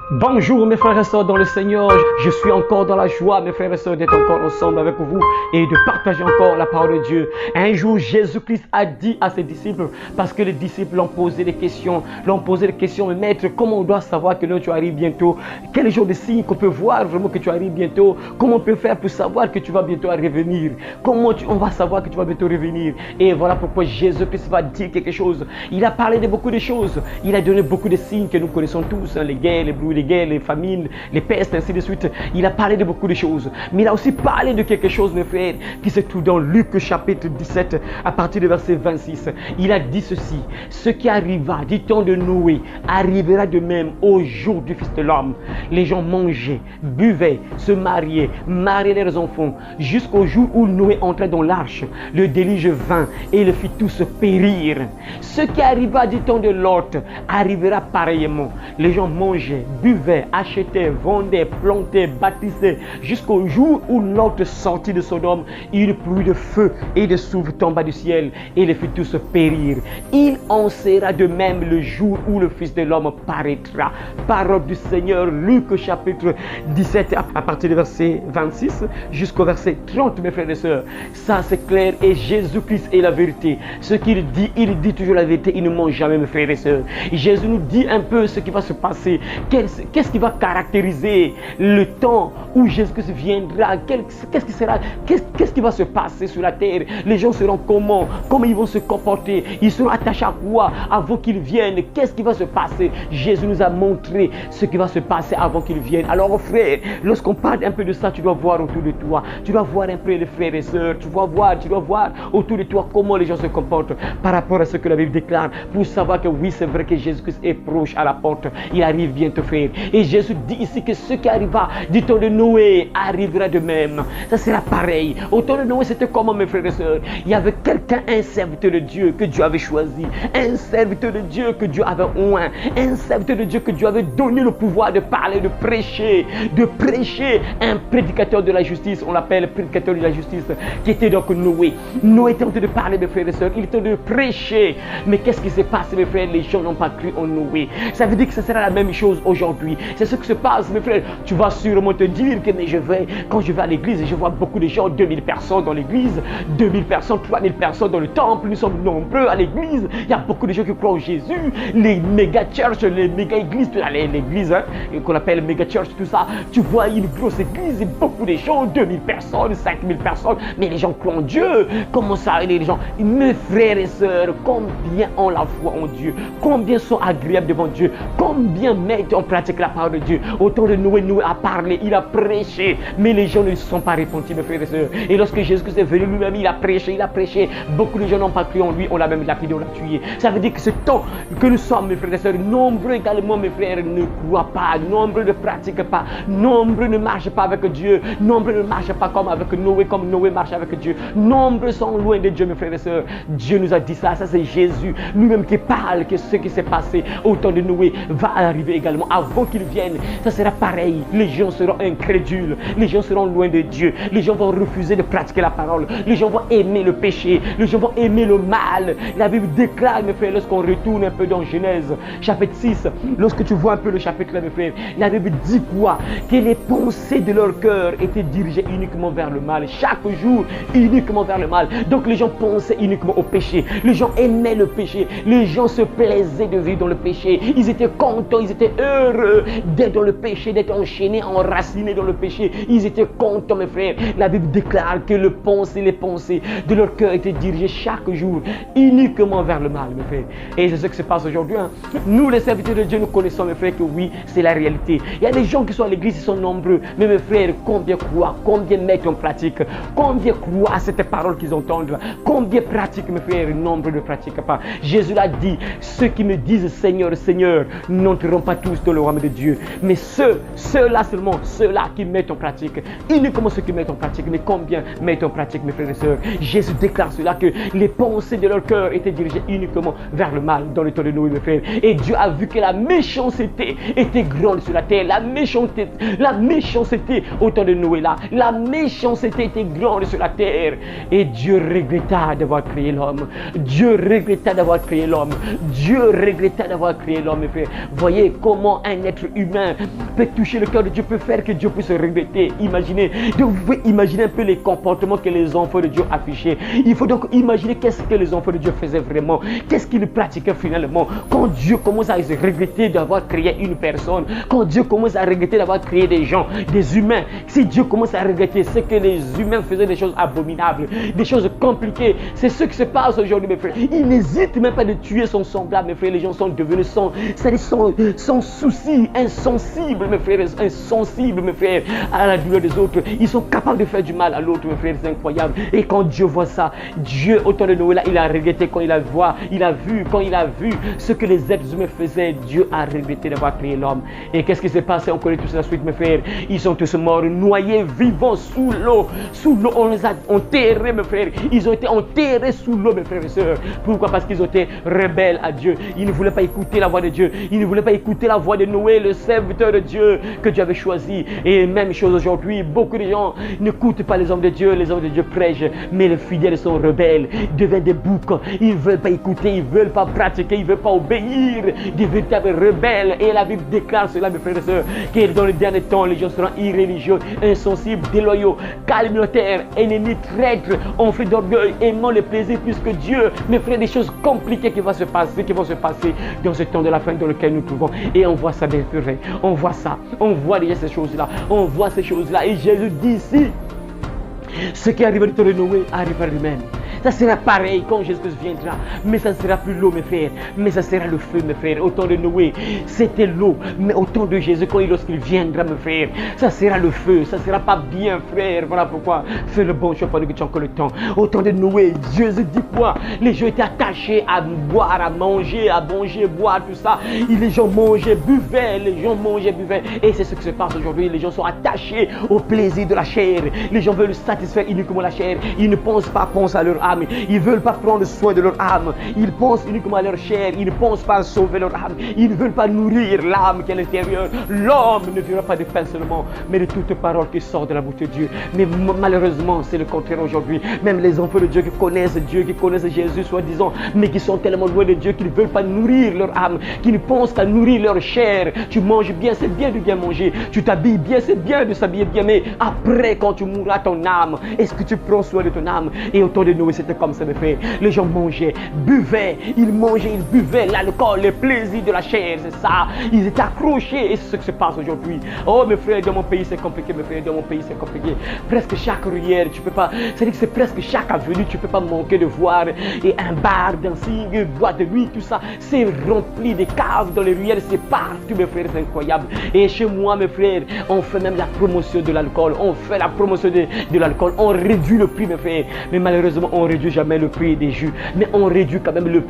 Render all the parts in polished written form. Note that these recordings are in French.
Bonjour mes frères et sœurs dans le Seigneur, je suis encore dans la joie mes frères et sœurs d'être encore ensemble avec vous et de partager encore la parole de Dieu. Un jour Jésus-Christ a dit à ses disciples, parce que les disciples l'ont posé des questions, mais maître, comment on doit savoir que là, tu arrives bientôt? Quel genre de signe qu'on peut voir vraiment que tu arrives bientôt? Comment on peut faire pour savoir que tu vas bientôt revenir? On va savoir que tu vas bientôt revenir? Et voilà pourquoi Jésus-Christ va dire quelque chose. Il a parlé de beaucoup de choses, il a donné beaucoup de signes que nous connaissons tous, les guerres, les bruits, les guerres, les famines, les pestes, ainsi de suite. Il a parlé de beaucoup de choses. Mais il a aussi parlé de quelque chose, mes frères, qui se trouve dans Luc chapitre 17, à partir du verset 26. Il a dit ceci: ce qui arriva du temps de Noé arrivera de même au jour du Fils de l'homme. Les gens mangeaient, buvaient, se mariaient leurs enfants, jusqu'au jour où Noé entra dans l'arche. Le déluge vint et le fit tous périr. Ce qui arriva du temps de Lot arrivera pareillement. Les gens mangeaient, buvaient, achetaient, vendaient, plantaient, bâtissaient, jusqu'au jour où Lot sortit de Sodome. Une pluie de feu et de soufre tomba du ciel et les fit tous périr. Il en sera de même le jour où le Fils de l'homme paraîtra. Parole du Seigneur, Luc chapitre 17, à partir du verset 26 jusqu'au verset 30, mes frères et sœurs. Ça c'est clair, et Jésus-Christ est la vérité. Ce qu'il dit toujours la vérité, il ne ment jamais, mes frères et sœurs. Jésus nous dit un peu ce qui va se passer. Qu'est-ce qui va caractériser le temps où Jésus-Christ viendra? Qu'est-ce qui va se passer sur la terre? Les gens seront comment ils vont se comporter? Ils seront attachés à quoi avant qu'ils viennent? Qu'est-ce qui va se passer? Jésus nous a montré ce qui va se passer avant qu'il vienne. Alors frère, lorsqu'on parle un peu de ça, tu dois voir autour de toi. Tu dois voir un peu les frères et sœurs. Tu dois voir autour de toi comment les gens se comportent par rapport à ce que la Bible déclare, pour savoir que oui, c'est vrai que Jésus-Christ est proche à la porte. Il arrive bientôt, frère. Et Jésus dit ici que ce qui arriva du temps de Noé arrivera de même. Ça sera pareil. Au temps de Noé, c'était comment, mes frères et sœurs? Il y avait quelqu'un, un serviteur de Dieu que Dieu avait choisi, un serviteur de Dieu que Dieu avait oint, un serviteur de Dieu que Dieu avait donné le pouvoir de parler, de prêcher, un prédicateur de la justice. On l'appelle prédicateur de la justice, qui était donc Noé. Noé était en train de parler, mes frères et sœurs. Il était en train de prêcher. Mais qu'est-ce qui s'est passé, mes frères? Les gens n'ont pas cru en Noé. Ça veut dire que ce sera la même chose aujourd'hui. C'est ce qui se passe, mes frères. Tu vas sûrement te dire que quand je vais à l'église, je vois beaucoup de gens, 2000 personnes dans l'église, 2000 personnes, 3000 personnes dans le temple. Nous sommes nombreux à l'église. Il y a beaucoup de gens qui croient en Jésus. Les méga church, les méga églises, l'église qu'on appelle méga church, tout ça. Tu vois une grosse église et beaucoup de gens, 2000 personnes, 5000 personnes. Mais les gens croient en Dieu. Comment ça, les gens? Mes frères et sœurs, combien ont la foi en Dieu? Combien sont agréables devant Dieu? Combien mettent en pratique la parole de Dieu? Au temps de Noé, Noé a parlé, il a prêché, mais les gens ne se sont pas répandus, mes frères et sœurs. Et lorsque Jésus-Christ est venu lui-même, il a prêché. Beaucoup de gens n'ont pas cru en lui, on l'a même lapidé, on l'a tué. Ça veut dire que ce temps que nous sommes, mes frères et sœurs, nombreux également, mes frères, ne croient pas, nombreux ne pratiquent pas, nombreux ne marchent pas avec Dieu, nombreux ne marchent pas comme Noé marche avec Dieu. Nombreux sont loin de Dieu, mes frères et sœurs. Dieu nous a dit ça c'est Jésus lui-même qui parle que ce qui s'est passé au temps de Noé va arriver également avant qu'il vienne. Ça sera pareil. Les gens seront incrédules, les gens seront loin de Dieu, les gens vont refuser de pratiquer la parole, les gens vont aimer le péché, les gens vont aimer le mal. La Bible déclare, mes frères, lorsqu'on retourne un peu dans Genèse chapitre 6, lorsque tu vois un peu le chapitre là, mes frères, la Bible dit quoi? Que les pensées de leur cœur étaient dirigées uniquement vers le mal, chaque jour uniquement vers le mal. Donc les gens pensaient uniquement au péché, les gens aimaient le péché, les gens se plaisaient de vivre dans le péché, ils étaient contents, ils étaient heureux d'être dans le péché, d'être enchaînés, enracinés dans le péché. Ils étaient contents, mes frères. La Bible déclare que les pensées de leur cœur étaient dirigées chaque jour uniquement vers le mal, mes frères. Et c'est ce qui se passe aujourd'hui. Nous, les serviteurs de Dieu, nous connaissons, mes frères, que oui, c'est la réalité. Il y a des gens qui sont à l'église, ils sont nombreux. Mais mes frères, combien croient, combien mettent en pratique, combien croient à cette parole qu'ils entendent, combien pratiquent, mes frères? Nombre ne pratiquent pas. Jésus l'a dit, ceux qui me disent Seigneur, Seigneur, n'entreront pas tous dans le royaume de Dieu. Mais ceux-là seulement, ceux-là qui mettent en pratique, uniquement ceux qui mettent en pratique. Mais combien mettent en pratique, mes frères et sœurs? Jésus déclare cela, que les pensées de leur cœur étaient dirigées uniquement vers le mal dans le temps de Noé, mes frères. Et Dieu a vu que la méchanceté était grande sur la terre. La méchanceté au temps de Noé là, la méchanceté était grande sur la terre. Et Dieu regretta d'avoir créé l'homme. Dieu regretta d'avoir créé l'homme. Dieu regretta d'avoir créé l'homme, mes frères. Voyez comment un un être humain peut toucher le cœur de Dieu, peut faire que Dieu puisse regretter. Imaginez, donc vous pouvez imaginer un peu les comportements que les enfants de Dieu affichaient. Il faut donc imaginer qu'est-ce que les enfants de Dieu faisaient vraiment, qu'est-ce qu'ils pratiquaient finalement. Quand Dieu commence à se regretter d'avoir créé une personne, quand Dieu commence à regretter d'avoir créé des gens, des humains, si Dieu commence à regretter, c'est que les humains faisaient des choses abominables, des choses compliquées. C'est ce qui se passe aujourd'hui, mes frères. Il n'hésite même pas de tuer son semblable, mes frères. Les gens sont devenus sans souci, insensibles, mes frères, insensibles, mes frères, à la douleur des autres. Ils sont capables de faire du mal à l'autre, mes frères, c'est incroyable. Et quand Dieu voit ça, Dieu, au temps de Noé, là, il a regretté quand il a vu ce que les êtres humains faisaient. Dieu a regretté d'avoir créé l'homme. Et qu'est-ce qui s'est passé? On connaît tous la suite, mes frères. Ils sont tous morts, noyés, vivants sous l'eau. Sous l'eau, on les a enterrés, mes frères. Ils ont été enterrés sous l'eau, mes frères et sœurs. Pourquoi? Parce qu'ils ont été rebelles à Dieu. Ils ne voulaient pas écouter la voix de Dieu. Ils ne voulaient pas écouter la voix de Noé, le serviteur de Dieu que Dieu avait choisi. Et même chose aujourd'hui, beaucoup de gens n'écoutent pas les hommes de Dieu. Les hommes de Dieu prêchent, mais les fidèles sont rebelles, deviennent des boucs. Ils ne veulent pas écouter, ils ne veulent pas pratiquer, ils ne veulent pas obéir. Des véritables rebelles. Et la Bible déclare cela, mes frères et sœurs, que dans les derniers temps, les gens seront irréligieux, insensibles, déloyaux, calomniateurs, ennemis, traîtres, enflés d'orgueil, aimant le plaisir plus que Dieu. Mes frères, des choses compliquées qui vont se passer dans ce temps de la fin dans lequel nous trouvons. Et on voit ça, bien sûr. On voit ça. On voit déjà ces choses-là. On voit ces choses-là. Et Jésus dit ici, ce qui arrive au temps de Noé arrive à lui-même. Ça sera pareil quand Jésus viendra. Mais ça ne sera plus l'eau, mes frères. Mais ça sera le feu, mes frères. Au temps de Noé, c'était l'eau. Mais au temps de Jésus, lorsqu'il viendra, mes frères, ça sera le feu. Ça ne sera pas bien, frère. Voilà pourquoi. Fais le bon choix pendant que tu as encore le temps. Au temps de Noé, Jésus dit quoi? Les gens étaient attachés à boire, à manger, boire, tout ça. Et les gens mangeaient, buvaient. Les gens mangeaient, buvaient. Et c'est ce qui se passe aujourd'hui. Les gens sont attachés au plaisir de la chair. Les gens veulent satisfaire uniquement la chair. Ils ne pensent pas à leur âme. Ils ne veulent pas prendre soin de leur âme. Ils pensent uniquement à leur chair. Ils ne pensent pas à sauver leur âme. Ils ne veulent pas nourrir l'âme qui est à l'intérieur. L'homme ne vivra pas de pain seulement, mais de toute parole qui sort de la bouche de Dieu. Mais malheureusement, c'est le contraire aujourd'hui. Même les enfants de Dieu, qui connaissent Jésus, soi-disant, mais qui sont tellement loin de Dieu qu'ils ne veulent pas nourrir leur âme, qui ne pensent qu'à nourrir leur chair. Tu manges bien, c'est bien de bien manger. Tu t'habilles bien, c'est bien de s'habiller bien. Mais après, quand tu mourras, ton âme, est-ce que tu prends soin de ton âme? Et au temps de Noé, c'était comme ça, mes frères. Les gens mangeaient, buvaient, ils mangeaient, ils buvaient l'alcool, les plaisirs de la chair, c'est ça. Ils étaient accrochés et c'est ce qui se passe aujourd'hui. Oh, mes frères, dans mon pays, c'est compliqué, mes frères, dans mon pays, c'est compliqué. Presque chaque ruelle, tu peux pas, c'est-à-dire que c'est presque chaque avenue, tu peux pas manquer de voir et un bar, dancing, boîte de nuit, tout ça. C'est rempli de caves dans les ruelles, c'est partout, mes frères, c'est incroyable. Et chez moi, mes frères, on fait même la promotion de l'alcool. On fait la promotion de l'alcool. On réduit le prix, mes frères. Mais malheureusement, on réduit jamais le prix des jus, mais on réduit quand même le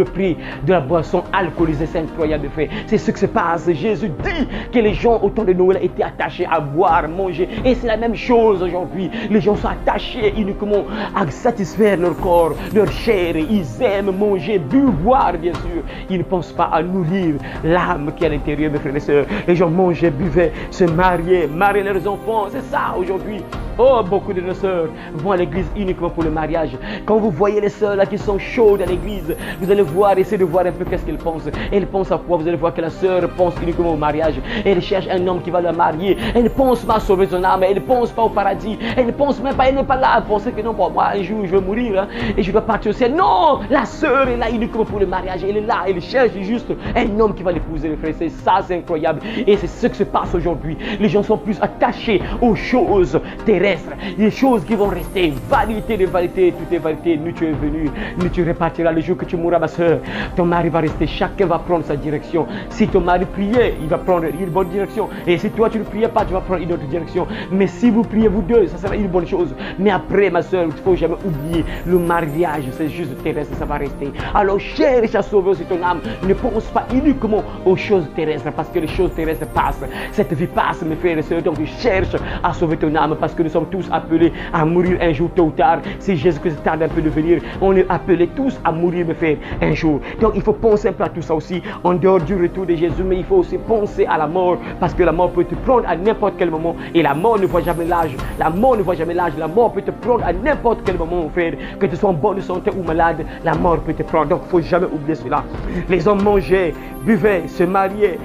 prix de la boisson alcoolisée. C'est incroyable, mes frères. C'est ce qui se passe. Jésus dit que les gens au temps de Noël étaient attachés à boire, manger, et c'est la même chose aujourd'hui. Les gens sont attachés uniquement à satisfaire leur corps, leur chair. Ils aiment manger, boire, bien sûr. Ils ne pensent pas à nourrir l'âme qui est à l'intérieur, mes frères et sœurs. Les gens mangeaient, buvaient, se mariaient leurs enfants. C'est ça aujourd'hui. Oh, beaucoup de nos sœurs vont à l'église uniquement pour le mariage. Quand vous voyez les sœurs là qui sont chaudes à l'église, vous allez voir, essayez de voir un peu qu'est-ce qu'elles pensent. Elles pensent à quoi? Vous allez voir que la sœur pense uniquement au mariage. Elle cherche un homme qui va la marier. Elle ne pense pas à sauver son âme. Elle ne pense pas au paradis. Elle ne pense même pas, elle n'est pas là à penser que non, pour moi, un jour je vais mourir et je dois partir au ciel. Non, la sœur est là uniquement pour le mariage. Elle est là, elle cherche juste un homme qui va l'épouser, les frères. C'est ça, c'est incroyable. Et c'est ce qui se passe aujourd'hui. Les gens sont plus attachés aux choses terrestres. Les choses qui vont rester, vanité de vanité, tout est vanité. Nous tu es venu, nous tu repartiras le jour que tu mourras, ma soeur. Ton mari va rester, chacun va prendre sa direction. Si ton mari priait, il va prendre une bonne direction. Et si toi tu ne priais pas, tu vas prendre une autre direction. Mais si vous priez vous deux, ça sera une bonne chose. Mais après, ma soeur, il ne faut jamais oublier le mariage, c'est juste terrestre, ça va rester. Alors cherche à sauver aussi ton âme. Ne pense pas uniquement aux choses terrestres, parce que les choses terrestres passent. Cette vie passe, mes frères et sœurs. Donc cherche à sauver ton âme, parce que nous sommes tous appelés à mourir un jour tôt ou tard. si Jésus-Christ tarde un peu de venir, on est appelés tous à mourir, mes frères, un jour. Donc il faut penser un peu à tout ça aussi, en dehors du retour de Jésus, mais il faut aussi penser à la mort, parce que la mort peut te prendre à n'importe quel moment, et la mort ne voit jamais l'âge. La mort ne voit jamais l'âge. La mort peut te prendre à n'importe quel moment, mon frère, que tu sois en bonne santé ou malade, la mort peut te prendre. Donc il ne faut jamais oublier cela. Les hommes mangeaient, buvaient, se mariaient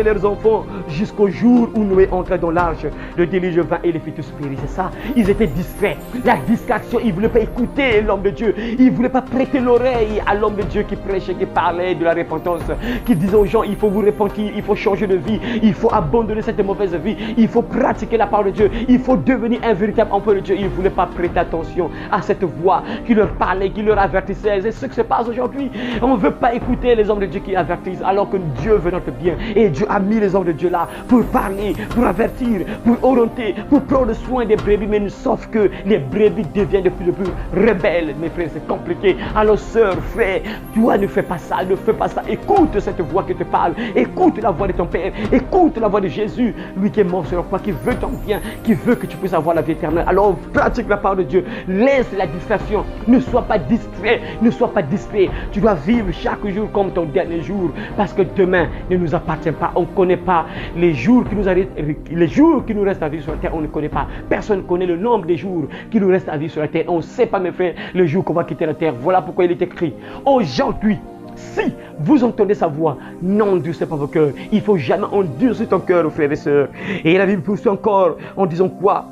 leurs enfants jusqu'au jour où Noé entra dans l'arche. Le déluge vint et les fit tous périr. C'est ça. Ils étaient distraits. La distraction, ils ne voulaient pas écouter l'homme de Dieu. Ils ne voulaient pas prêter l'oreille à l'homme de Dieu qui prêchait, qui parlait de la repentance, qui disait aux gens, il faut vous repentir, il faut changer de vie, il faut abandonner cette mauvaise vie, il faut pratiquer la parole de Dieu, il faut devenir un véritable enfant de Dieu. Ils ne voulaient pas prêter attention à cette voix qui leur parlait, qui leur avertissait. C'est ce qui se passe aujourd'hui. On ne veut pas écouter les hommes de Dieu qui avertissent, alors que Dieu veut notre bien. Et Dieu a mis les hommes de Dieu là pour parler, pour avertir, pour orienter, pour prendre soin des brebis. Mais sauf que les brebis deviennent de plus en plus rebelles. Mes frères, c'est compliqué. Alors sœur, frère, toi ne fais pas ça, ne fais pas ça. Écoute cette voix qui te parle. Écoute la voix de ton Père. Écoute la voix de Jésus, lui qui est mort sur la croix, qui veut ton bien, qui veut que tu puisses avoir la vie éternelle. Alors pratique la parole de Dieu. Laisse la distraction. Ne sois pas distrait. Ne sois pas distrait. Tu dois vivre chaque jour comme ton dernier jour. Parce que demain ne nous appartient pas. On ne connaît pas les jours qui nous restent à vivre sur la terre. On ne connaît pas. Personne ne connaît le nombre des jours qui nous restent à vivre sur la terre. On ne sait pas, mes frères, le jour qu'on va quitter la terre. Voilà pourquoi il est écrit aujourd'hui. Si vous entendez sa voix, n'endurcez pas vos cœurs. Il ne faut jamais endurcir ton cœur, frères et sœurs. Et la Bible poursuit encore en disant quoi?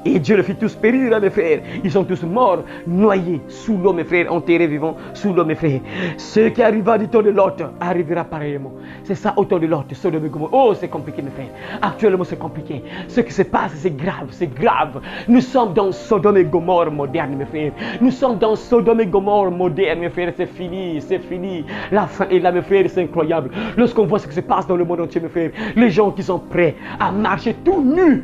Et Dieu les fit tous périr, mes frères. Ils sont tous morts, noyés sous l'eau, mes frères, enterrés vivants sous l'eau, mes frères. Ce qui arriva du temps de Lot arrivera pareillement. C'est ça au temps de Lot, Sodome et Gomorrhe. Oh, c'est compliqué, mes frères. Actuellement, c'est compliqué. Ce qui se passe, c'est grave, c'est grave. Nous sommes dans Sodome et Gomorrhe moderne, mes frères. Nous sommes dans Sodome et Gomorrhe moderne, mes frères. C'est fini, c'est fini. La fin est là, mes frères, c'est incroyable. Lorsqu'on voit ce qui se passe dans le monde entier, mes frères, les gens qui sont prêts à marcher tout nus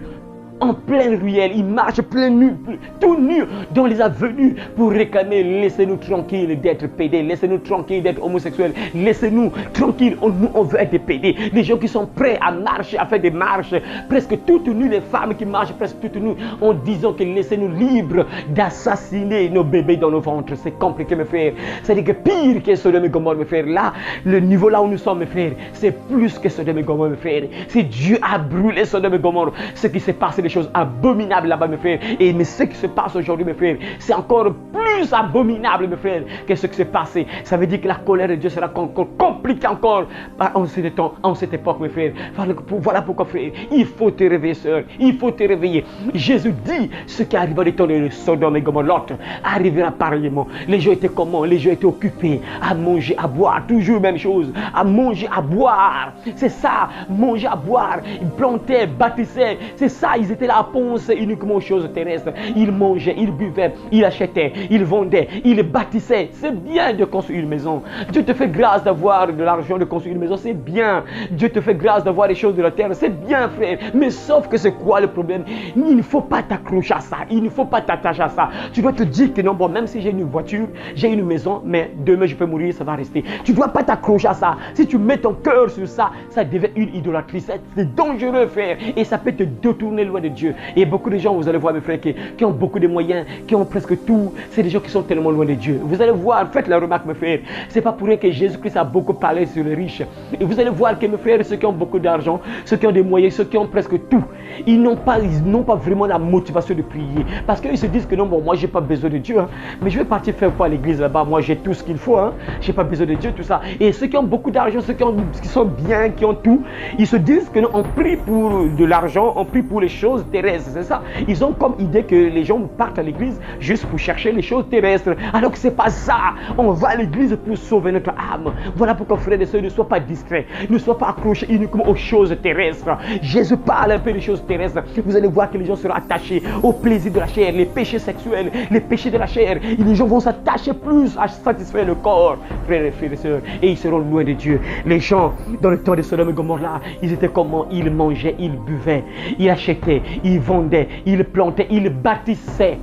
en pleine ruelle, ils marchent plein nu, tout nus dans les avenues pour réclamer, laissez-nous tranquilles d'être pédés, laissez-nous tranquilles d'être homosexuels, laissez-nous tranquilles, nous on veut être des pédés. Des gens qui sont prêts à marcher, à faire des marches presque toutes nues, les femmes qui marchent presque toutes nues en disant que laissez-nous libres d'assassiner nos bébés dans nos ventres. C'est compliqué, mes frères. C'est-à-dire que pire que Sodome et Gomorrhe, mes frères. Là, le niveau là où nous sommes, mes frères, c'est plus que Sodome et Gomorrhe, mes frères. Si Dieu a brûlé Sodome et Gomorrhe, ce qui s'est passé, choses abominables là-bas, mes frères. Et mais ce qui se passe aujourd'hui, mes frères, c'est encore plus abominable, mes frères, que ce qui s'est passé. Ça veut dire que la colère de Dieu sera encore compliquée encore en ce temps, en cette époque, mes frères. Voilà pourquoi, frère, il faut te réveiller, sœur. Il faut te réveiller. Jésus dit ce qui arriva du temps de Sodome et Gomorrhe, Lot arrivera pareillement. Les gens étaient comment? Les gens étaient occupés à manger, à boire, toujours même chose, à manger, à boire. C'est ça, manger, à boire. Ils plantaient, bâtissaient. C'est ça, ils étaient là à penser uniquement aux choses terrestres. Ils mangeaient, ils buvaient, ils achetaient, ils vendaient, ils bâtissaient. C'est bien de construire une maison. Dieu te fait grâce d'avoir de l'argent, de construire une maison. C'est bien. Dieu te fait grâce d'avoir les choses de la terre. C'est bien, frère. Mais sauf que c'est quoi le problème? Il ne faut pas t'accrocher à ça. Il ne faut pas t'attacher à ça. Tu dois te dire que non, bon, même si j'ai une voiture, j'ai une maison, mais demain je peux mourir, ça va rester. Tu ne dois pas t'accrocher à ça. Si tu mets ton cœur sur ça, ça devient une idolâtrie. C'est dangereux, frère. Et ça peut te détourner loin de Dieu. Et beaucoup de gens, vous allez voir, mes frères, qui ont beaucoup de moyens, qui ont presque tout, c'est des gens qui sont tellement loin de Dieu. Vous allez voir, faites la remarque, mes frères, c'est pas pour rien que Jésus-Christ a beaucoup parlé sur les riches. Et vous allez voir que, mes frères, ceux qui ont beaucoup d'argent, ceux qui ont des moyens, ceux qui ont presque tout, ils n'ont pas vraiment la motivation de prier. Parce qu'ils se disent que non, bon, moi, j'ai pas besoin de Dieu, hein, mais je vais partir faire quoi à l'église là-bas? Moi, j'ai tout ce qu'il faut, hein, j'ai pas besoin de Dieu, tout ça. Et ceux qui ont beaucoup d'argent, ceux qui sont bien, qui ont tout, ils se disent que non, on prie pour de l'argent, on prie pour les choses terrestres, c'est ça. Ils ont comme idée que les gens partent à l'église juste pour chercher les choses terrestres, alors que c'est pas ça. On va à l'église pour sauver notre âme. Voilà pourquoi, frères et sœurs, ne sois pas distrait, ne sois pas accroché uniquement aux choses terrestres. Jésus parle un peu des choses terrestres. Vous allez voir que les gens seront attachés au plaisir de la chair, les péchés sexuels, les péchés de la chair. Et les gens vont s'attacher plus à satisfaire le corps, frères et sœurs, et ils seront loin de Dieu. Les gens, dans le temps de Sodome et Gomorrhe là, ils étaient comment? Ils mangeaient, ils buvaient, ils achetaient, ils vendaient, ils plantaient, ils bâtissaient.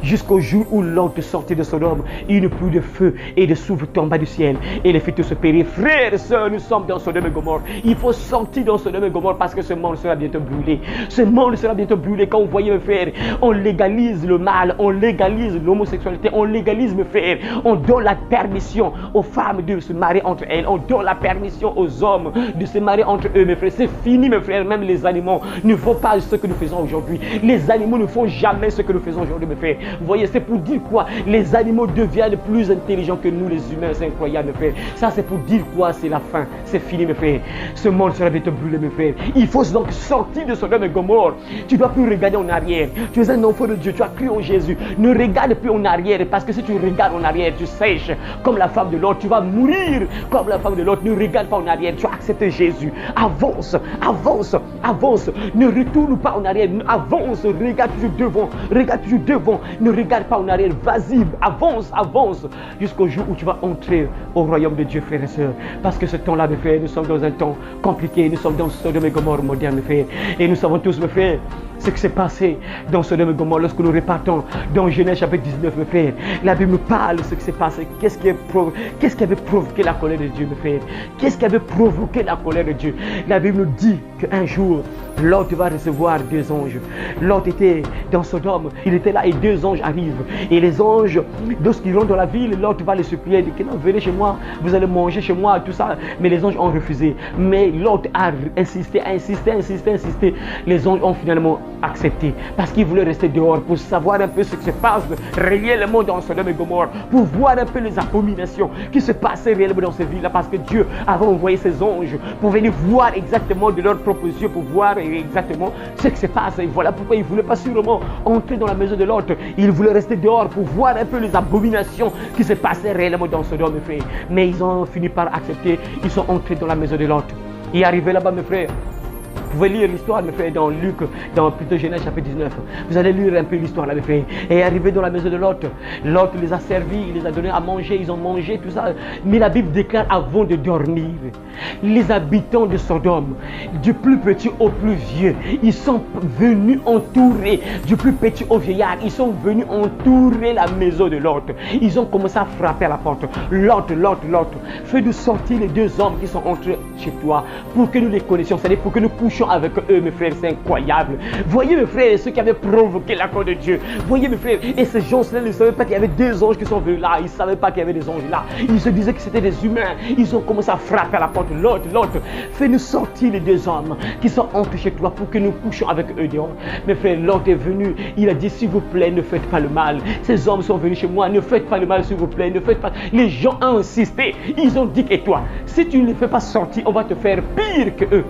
jusqu'au jour où Lot sortit de Sodome. Une pluie de feu et de soufre tomba du ciel et les fit tous se périr. Frères et sœurs, nous sommes dans Sodome et Gomorrhe. Il faut sortir dans Sodome et Gomorrhe parce que ce monde sera bientôt brûlé. Ce monde sera bientôt brûlé. Quand vous voyez, mes frères, on légalise le mal, on légalise l'homosexualité, on légalise, mes frères, on donne la permission aux femmes de se marier entre elles, on donne la permission aux hommes de se marier entre eux, mes frères. C'est fini, mes frères. Même les animaux ne font pas ce que nous faisons aujourd'hui. Les animaux ne font jamais ce que nous faisons aujourd'hui, mes frères. Vous voyez, c'est pour dire quoi? Les animaux deviennent plus intelligents que nous, les humains. C'est incroyable, mes frères. Ça, c'est pour dire quoi? C'est la fin. C'est fini, mes frères. Ce monde sera bientôt brûlé, mes frères. Il faut donc sortir de Sodome et Gomorrhe. Tu ne dois plus regarder en arrière. Tu es un enfant de Dieu. Tu as cru en Jésus. Ne regarde plus en arrière, parce que si tu regardes en arrière, tu sèches comme la femme de l'autre. Tu vas mourir comme la femme de l'autre. Ne regarde pas en arrière. Tu as accepté Jésus. Avance, avance, avance. Ne retourne pas en arrière. Avance. Regarde toujours devant. Regarde toujours devant. Ne regarde pas en arrière. Vas-y, avance, avance. Jusqu'au jour où tu vas entrer au royaume de Dieu, frères et sœurs. Parce que ce temps-là, mes frères, nous sommes dans un temps compliqué. Nous sommes dans Sodome et Gomorrhe moderne, mes frères. Et nous savons tous, mes frères, ce qui s'est passé dans Sodome et Gomorrhe lorsque nous repartons dans Genèse chapitre 19, mes frères. La Bible nous parle de ce qui s'est passé. Qu'est-ce qui avait provoqué la colère de Dieu, mes frères? Qu'est-ce qui avait provoqué la colère de Dieu? La Bible nous dit qu'un jour, Lot va recevoir deux anges. Lot était dans Sodome, il était là et deux anges arrivent. Et les anges, lorsqu'ils rentrent dans la ville, Lot va les supplier, dit que non, venez chez moi, vous allez manger chez moi, tout ça. Mais les anges ont refusé. Mais Lot a insisté. Les anges ont finalement accepté parce qu'ils voulaient rester dehors pour savoir un peu ce qui se passe réellement dans Sodome et Gomorrhe, pour voir un peu les abominations qui se passaient réellement dans ces villes-là, parce que Dieu avait envoyé ses anges pour venir voir exactement de leurs propres yeux, pour voir exactement ce qui se passe. Et voilà pourquoi ils ne voulaient pas sûrement entrer dans la maison de l'autre. Ils voulaient rester dehors pour voir un peu les abominations qui se passaient réellement dans Sodome, mes frères. Mais ils ont fini par accepter. Ils sont entrés dans la maison de l'autre. Et arrivés là-bas, mes frères, vous pouvez lire l'histoire, mes frères, dans Luc, dans plutôt Genèse chapitre 19. Vous allez lire un peu l'histoire là, mes frères. Et arrivé dans la maison de Lot, Lot les a servis, il les a donné à manger, ils ont mangé, tout ça. Mais la Bible déclare avant de dormir, les habitants de Sodome, du plus petit au plus vieux, ils sont venus entourer, du plus petit au vieillard, ils sont venus entourer la maison de Lot. Ils ont commencé à frapper à la porte. Lot, fais-nous sortir les deux hommes qui sont entrés chez toi pour que nous les connaissions, c'est-à-dire pour que nous couchions avec eux, mes frères. C'est incroyable. Voyez, mes frères, ceux qui avaient provoqué la colère de Dieu. Voyez, mes frères, et ces gens-là ne savaient pas qu'il y avait deux anges qui sont venus là. Ils ne savaient pas qu'il y avait des anges là. Ils se disaient que c'était des humains. Ils ont commencé à frapper à la porte. Lot, fais-nous sortir les deux hommes qui sont entrés chez toi pour que nous couchions avec eux dehors. Mes frères, Lot est venu. Il a dit, s'il vous plaît, ne faites pas le mal. Ces hommes sont venus chez moi. Ne faites pas le mal, s'il vous plaît. Ne faites pas. Les gens ont insisté. Ils ont dit, et toi, si tu ne les fais pas sortir, on va te faire pire que eux.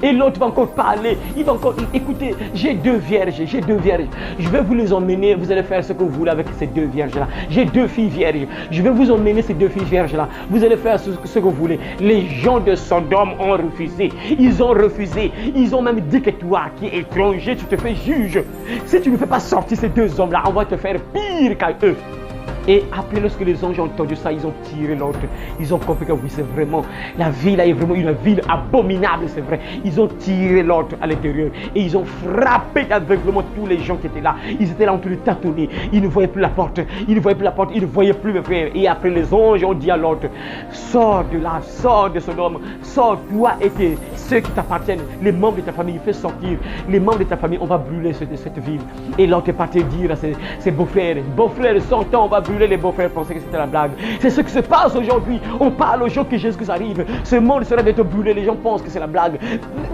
Et l'autre va encore parler, il va encore, écoutez, j'ai deux vierges, je vais vous les emmener, vous allez faire ce que vous voulez avec ces deux vierges-là. J'ai deux filles vierges, je vais vous emmener ces deux filles vierges-là, vous allez faire ce que vous voulez. Les gens de Sodome ont refusé, ils ont même dit que toi qui es étranger, tu te fais juge. Si tu ne fais pas sortir ces deux hommes-là, on va te faire pire qu'à eux. Et après, lorsque les anges ont entendu ça, ils ont tiré l'autre. Ils ont compris que oui, c'est vraiment, la ville là est vraiment une ville abominable, c'est vrai. Ils ont tiré l'autre à l'intérieur et ils ont frappé aveuglement tous les gens qui étaient là. Ils étaient là en train de tâtonner. Ils ne voyaient plus la porte. Ils ne voyaient plus mes frères. Et après, les anges ont dit à l'autre, sors de là, sors de Sodome, sors, toi et ceux qui t'appartiennent, les membres de ta famille, fais sortir les membres de ta famille, on va brûler cette ville. Et l'autre est parti dire à ses beaux-frères, sortons, on va brûler. Les beaux-frères pensaient que c'était la blague. C'est ce qui se passe aujourd'hui. On parle aux gens que Jésus arrive. Ce monde sera bientôt brûlé. Les gens pensent que c'est la blague.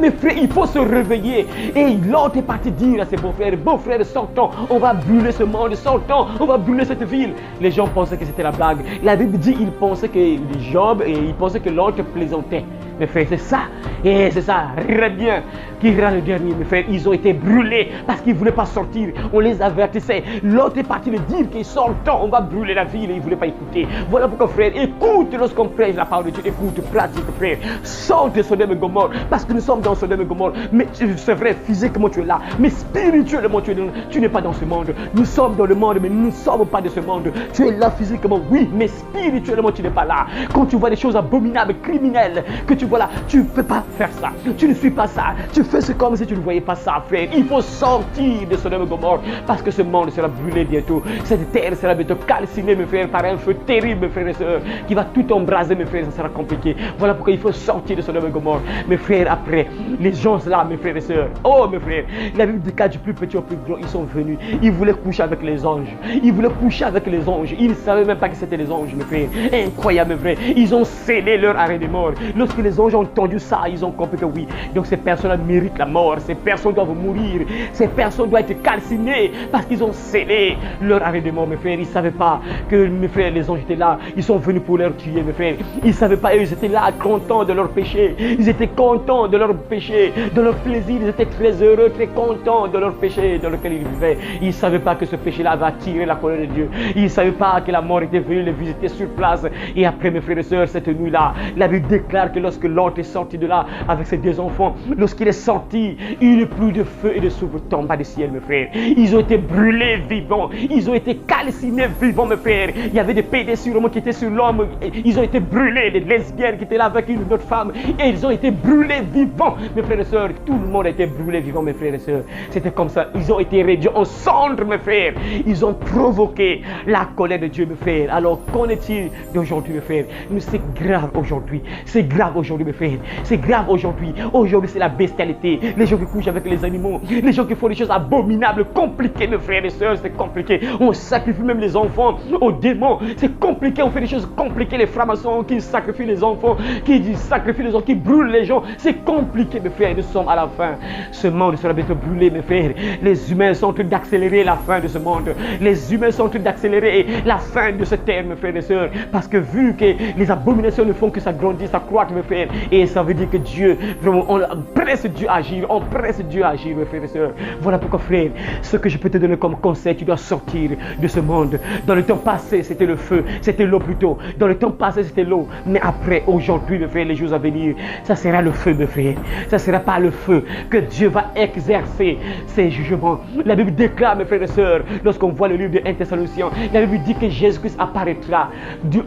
Mes frères, il faut se réveiller. Et l'autre est parti dire à ses beaux-frères, sortons, on va brûler ce monde, sortons, on va brûler cette ville. Les gens pensaient que c'était la blague. La Bible dit qu'ils pensaient que Job et ils pensaient que l'autre plaisantait. Mes frères, c'est ça. Et c'est ça. Très bien. Qui ira le dernier, mes frères? Ils ont été brûlés parce qu'ils ne voulaient pas sortir. On les avertissait. L'autre est parti le dire qu'ils sortent, on va brûler la ville et ils ne voulaient pas écouter. Voilà pourquoi, frère, écoute lorsqu'on prêche la parole de Dieu. Écoute, pratique, frère. Sors de Sodome et Gomorrhe parce que nous sommes dans Sodome et Gomorrhe. Mais c'est vrai, physiquement tu es là. Mais spirituellement tu n'es pas dans ce monde. Nous sommes dans le monde, mais nous ne sommes pas de ce monde. Tu es là physiquement, oui, mais spirituellement tu n'es pas là. Quand tu vois des choses abominables, criminelles, que tu voilà, tu ne peux pas faire ça. Tu ne suis pas ça. Tu fais ce comme si tu ne voyais pas ça, frère. Il faut sortir de Sodome et Gomorrhe parce que ce monde sera brûlé bientôt. Cette terre sera bientôt calcinée, mes frères, par un feu terrible, mes frères et sœurs, qui va tout embraser, mes frères. Ça sera compliqué. Voilà pourquoi il faut sortir de Sodome et Gomorrhe. Mes frères, après, les gens là, mes frères et sœurs, oh, mes frères, la Bible dit du plus petit au plus grand, ils sont venus. Ils voulaient coucher avec les anges. Ils voulaient coucher avec les anges. Ils ne savaient même pas que c'était les anges, mes frères. Incroyable, mes frères. Ils ont scellé leur arrêt de mort. Lorsque les anges ont entendu ça, ils ont compris que oui. Donc ces personnes-là méritent la mort. Ces personnes doivent mourir. Ces personnes doivent être calcinées parce qu'ils ont scellé leur arrêt de mort, mes frères. Ils ne savaient pas que, mes frères, les anges étaient là. Ils sont venus pour leur tuer, mes frères. Ils ne savaient pas, ils étaient là, contents de leur péché. Ils étaient contents de leur péché, de leur plaisir. Ils étaient très heureux, très contents de leur péché dans lequel ils vivaient. Ils ne savaient pas que ce péché-là va attirer la colère de Dieu. Ils ne savaient pas que la mort était venue les visiter sur place. Et après, mes frères et sœurs, cette nuit-là, la Bible déclare que lorsque l'ange est sorti de là avec ses deux enfants, lorsqu'il est sorti, une pluie de feu et de souffle tomba du ciel, mes frères. Ils ont été brûlés vivants. Ils ont été calcinés vivants, mes frères. Il y avait des pédés sûrement qui étaient sur l'homme. Ils ont été brûlés, les lesbiennes qui étaient là avec une autre femme. Et ils ont été brûlés vivants, mes frères et sœurs. Tout le monde a été brûlé vivant, mes frères et sœurs. C'était comme ça. Ils ont été réduits en cendres, mes frères. Ils ont provoqué la colère de Dieu, mes frères. Alors, qu'en est-il d'aujourd'hui, mes frères? Mais c'est grave aujourd'hui. C'est grave aujourd'hui, mes frères. C'est grave aujourd'hui. Aujourd'hui, c'est la bestialité. Les gens qui couchent avec les animaux. Les gens qui font des choses abominables, compliquées, mes frères et sœurs. C'est compliqué. On sacrifie même les enfants aux démons. C'est compliqué. On fait des choses compliquées. Les francs-maçons qui sacrifient les enfants, qui sacrifient les gens, qui brûlent les gens. C'est compliqué, mes frères. Nous sommes à la fin. Ce monde sera bientôt brûlé, mes frères. Les humains sont en train d'accélérer la fin de ce monde. Les humains sont en train d'accélérer la fin de ce terre, mes frères et sœurs. Parce que vu que les abominations ne font que s'agrandir, s'accroître, mes frères. Et ça veut dire que Dieu, vraiment, on presse Dieu à agir. On presse Dieu à agir, mes frères et sœurs. Voilà pourquoi, frère, ce que je peux te donner comme conseil, tu dois sortir de ce monde. Dans le temps passé, c'était le feu. C'était l'eau plutôt. Dans le temps passé, c'était l'eau. Mais après, aujourd'hui, mes frères, les jours à venir, ça sera le feu, mes frères. Ça ne sera pas le feu que Dieu va exercer ses jugements. La Bible déclare, mes frères et sœurs, lorsqu'on voit le livre de 1 Thessaloniciens, la Bible dit que Jésus-Christ apparaîtra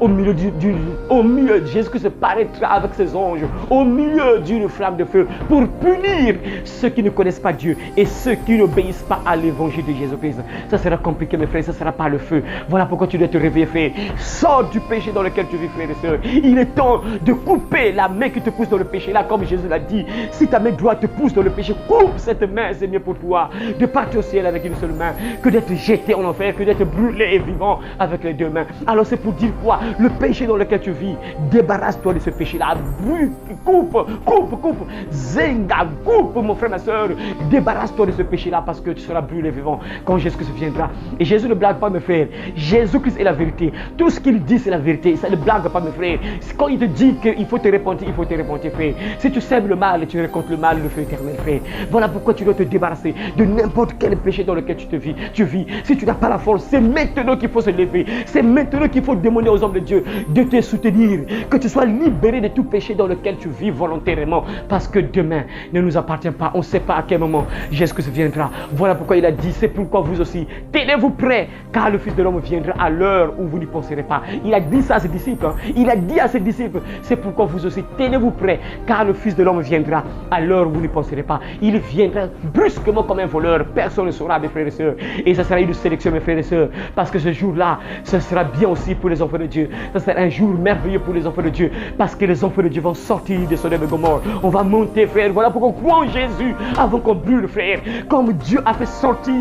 au milieu Jésus-Christ apparaîtra avec ses anges au milieu d'une flamme de feu pour punir ceux qui ne connaissent pas Dieu et ceux qui n'obéissent pas à l'évangile de Jésus-Christ. Ça sera compliqué, mes frères, ça ne sera pas le feu. Voilà pourquoi tu dois te réveiller, frère. Sors du péché dans lequel tu vis, frères et sœurs. Il est temps de couper la main qui te pousse dans le péché. Là, comme Jésus l'a dit, si ta main droite te pousse dans le péché, coupe cette main, c'est mieux pour toi de partir au ciel avec une seule main que d'être jeté en enfer, que d'être brûlé et vivant avec les deux mains. Alors c'est pour dire quoi? Le péché dans lequel tu vis, débarrasse-toi de ce péché-là. Coupe, zenga, coupe, mon frère, ma soeur. Débarrasse-toi de ce péché-là parce que tu seras brûlé vivant quand Jésus-Christ viendra. Et Jésus ne blague pas, mes frères. Jésus-Christ est la vérité. Tout ce qu'il dit, c'est la vérité. Ça ne blague pas, mes frères. Quand il te dit qu'il faut te repentir, il faut te repentir, frère. Si tu sèmes le mal, tu récoltes le mal, le feu éternel, frère. Voilà pourquoi tu dois te débarrasser de n'importe quel péché dans lequel tu vis. Si tu n'as pas la force, c'est maintenant qu'il faut se lever. C'est maintenant qu'il faut demander aux hommes de Dieu de te soutenir. Que tu sois libéré de tout péché dans lequel tu vis volontairement. Parce que demain ne nous appartient pas. On ne sait pas à quel moment Jésus viendra. Voilà pourquoi il a dit, c'est pourquoi vous aussi, tenez-vous prêts, car le Fils de l'homme viendra à l'heure où vous n'y penserez pas. Il a dit ça à ses disciples. Il a dit à ses disciples, c'est pourquoi vous aussi, tenez-vous prêts, car le Fils de l'homme viendra à l'heure où vous n'y penserez pas. Il viendra brusquement comme un voleur. Personne ne saura, mes frères et sœurs. Et ça sera une sélection, mes frères et sœurs. Parce que ce jour-là, ce sera bien aussi pour les enfants de Dieu. Ce sera un jour merveilleux pour les enfants de Dieu. Parce que les enfants de Dieu vont sortir de Sodome et Gomorrhe. On va monter, frère. Voilà pourquoi on croit en Jésus avant qu'on brûle, frère. Comme Dieu a fait sortir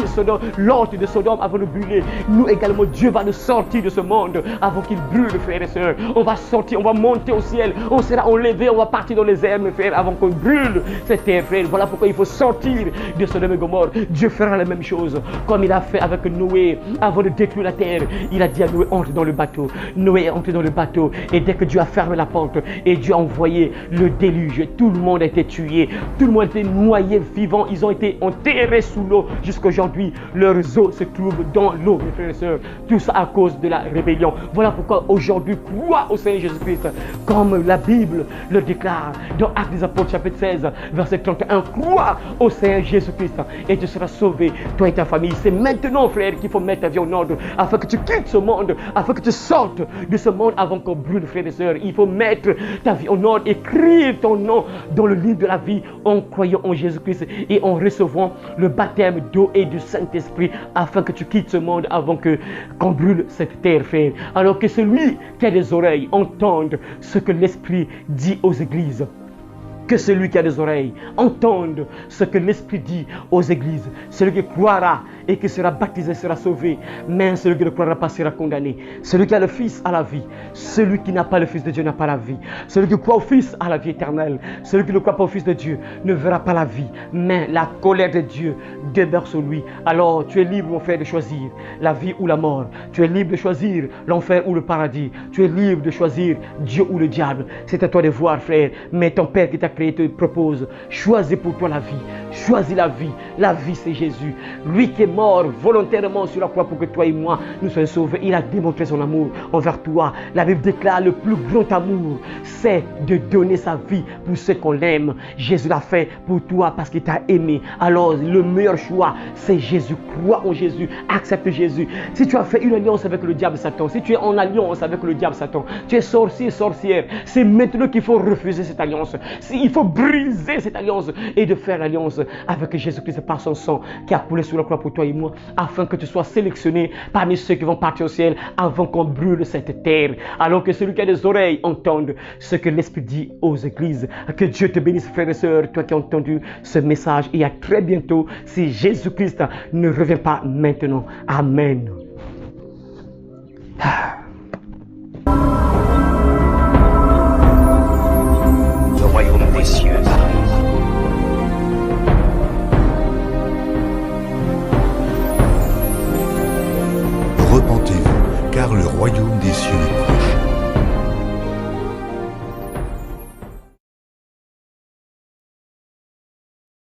l'hôte de Sodome avant de brûler, nous également, Dieu va nous sortir de ce monde avant qu'il brûle, frères et sœurs. On va sortir, on va monter au ciel. On sera enlevé, on va partir dans les airs, mes frères, avant qu'on brûle cette terre, frère. Voilà pourquoi il faut sortir de Sodome et Gomorrhe. Dieu fera la même chose comme il a fait avec Noé avant de détruire la terre. Il a dit à Noé, entre dans le bateau. Noé est entré dans le bateau et dès que Dieu a fermé la porte et Dieu a envoyé le déluge, tout le monde a été tué, tout le monde a été noyé vivant. Ils ont été enterrés sous l'eau jusqu'à aujourd'hui. Leurs os se trouvent dans l'eau, mes frères et sœurs. Tout ça à cause de la rébellion. Voilà pourquoi aujourd'hui, crois au Seigneur Jésus-Christ comme la Bible le déclare dans Actes des Apôtres chapitre 16 verset 31. Crois au Seigneur Jésus-Christ et tu seras sauvé, toi et ta famille. C'est maintenant, frère, qu'il faut mettre ta vie en ordre afin que tu quittes ce monde, afin que tu sortes de ce monde avant qu'on brûle, frères et sœurs. Il faut mettre ta vie en ordre, écrire ton nom dans le livre de la vie en croyant en Jésus-Christ et en recevant le baptême d'eau et du Saint-Esprit afin que tu quittes ce monde avant qu'on brûle cette terre, frère. Alors que celui qui a des oreilles entende ce que l'Esprit dit aux églises. Que celui qui a des oreilles entende ce que l'Esprit dit aux églises. Celui qui croira et qui sera baptisé sera sauvé, mais celui qui ne croira pas sera condamné. Celui qui a le Fils a la vie. Celui qui n'a pas le Fils de Dieu n'a pas la vie. Celui qui croit au Fils a la vie éternelle. Celui qui ne croit pas au Fils de Dieu ne verra pas la vie, mais la colère de Dieu demeure sur lui. Alors tu es libre, mon frère, de choisir la vie ou la mort. Tu es libre de choisir l'enfer ou le paradis. Tu es libre de choisir Dieu ou le diable. C'est à toi de voir, frère. Mais ton Père qui t'a créé te propose, choisis pour toi la vie. Choisis la vie. La vie, c'est Jésus. Lui qui est mort volontairement sur la croix pour que toi et moi nous soyons sauvés. Il a démontré son amour envers toi. La Bible déclare le plus grand amour, c'est de donner sa vie pour ceux qu'on aime. Jésus l'a fait pour toi parce qu'il t'a aimé. Alors le meilleur choix, c'est Jésus. Crois en Jésus. Accepte Jésus. Si tu as fait une alliance avec le diable Satan, si tu es en alliance avec le diable Satan, tu es sorcier, sorcière, c'est maintenant qu'il faut refuser cette alliance. Il faut briser cette alliance et de faire l'alliance avec Jésus-Christ par son sang qui a coulé sur la croix pour toi et moi, afin que tu sois sélectionné parmi ceux qui vont partir au ciel avant qu'on brûle cette terre. Alors que celui qui a des oreilles entende ce que l'Esprit dit aux églises. Que Dieu te bénisse, frères et sœurs, toi qui as entendu ce message, et à très bientôt si Jésus-Christ ne revient pas maintenant. Amen. Le royaume des cieux arrive. Repentez-vous, car le royaume des cieux est proche.